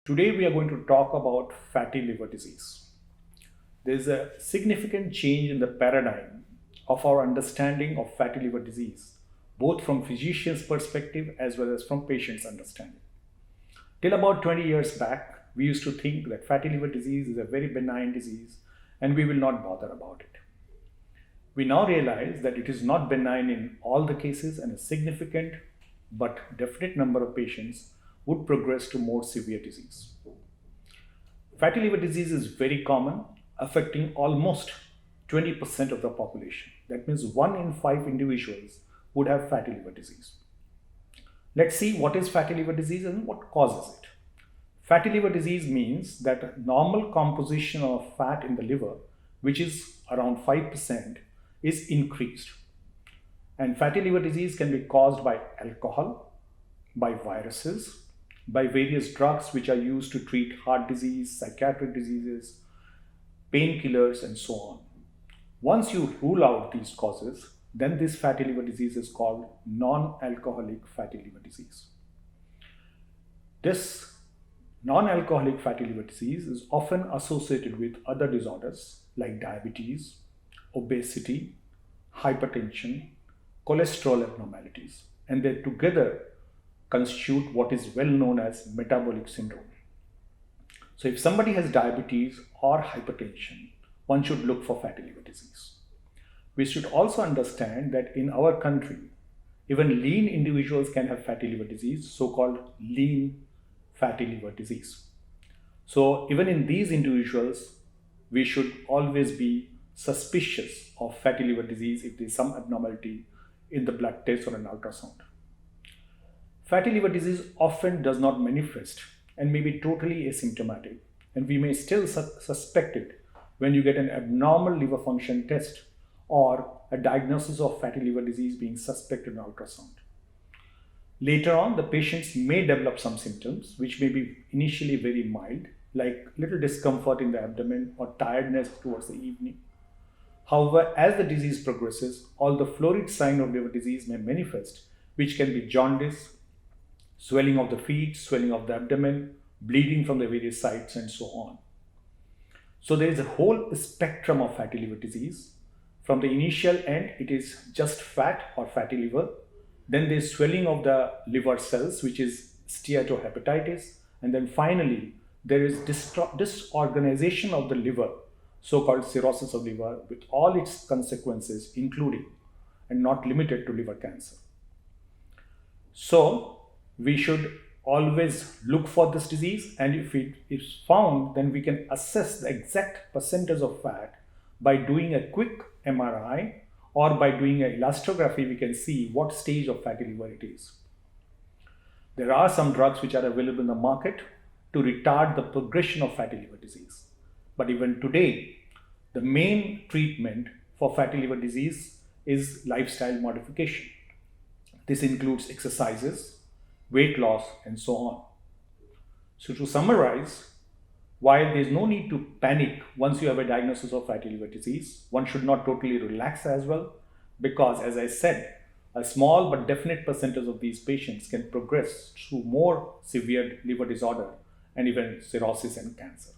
Today we are going to talk about fatty liver disease. There is a significant change in the paradigm of our understanding of fatty liver disease, both from physicians' perspective as well as from patients' understanding. Till about 20 years back, we used to think that fatty liver disease is a very benign disease and we will not bother about it. We now realize that it is not benign in all the cases, and a significant but definite number of patients would progress to more severe disease. Fatty liver disease is very common, affecting almost 20% of the population. That means 1 in 5 individuals would have fatty liver disease. Let's see what is fatty liver disease and what causes it. Fatty liver disease means that normal composition of fat in the liver, which is around 5%, is increased. And fatty liver disease can be caused by alcohol, by viruses, by various drugs which are used to treat heart disease, psychiatric diseases, painkillers, and so on. Once you rule out these causes, then this fatty liver disease is called non-alcoholic fatty liver disease. This non-alcoholic fatty liver disease is often associated with other disorders like diabetes, obesity, hypertension, cholesterol abnormalities, and they together constitute what is well known as metabolic syndrome. So, if somebody has diabetes or hypertension, one should look for fatty liver disease. We should also understand that in our country, even lean individuals can have fatty liver disease, so called lean fatty liver disease. So, even in these individuals, we should always be suspicious of fatty liver disease if there is some abnormality in the blood test or an ultrasound. Fatty liver disease often does not manifest and may be totally asymptomatic, and we may still suspect it when you get an abnormal liver function test or a diagnosis of fatty liver disease being suspected in ultrasound. Later on, the patients may develop some symptoms which may be initially very mild, like little discomfort in the abdomen or tiredness towards the evening. However, as the disease progresses, all the florid signs of liver disease may manifest, which can be jaundice, swelling of the feet, swelling of the abdomen, bleeding from the various sides, and so on. So there is a whole spectrum of fatty liver disease. From the initial end, it is just fat or fatty liver. Then there is swelling of the liver cells, which is steatohepatitis. And then finally, there is disorganization of the liver, so-called cirrhosis of liver, with all its consequences, including and not limited to liver cancer. So, we should always look for this disease, and if it is found, then we can assess the exact percentage of fat by doing a quick MRI, or by doing an elastography we can see what stage of fatty liver it is. There are some drugs which are available in the market to retard the progression of fatty liver disease. But even today, the main treatment for fatty liver disease is lifestyle modification. This includes exercises, weight loss, and so on. So, to summarize, while there is no need to panic once you have a diagnosis of fatty liver disease, one should not totally relax as well, because, as I said, a small but definite percentage of these patients can progress through more severe liver disorder and even cirrhosis and cancer.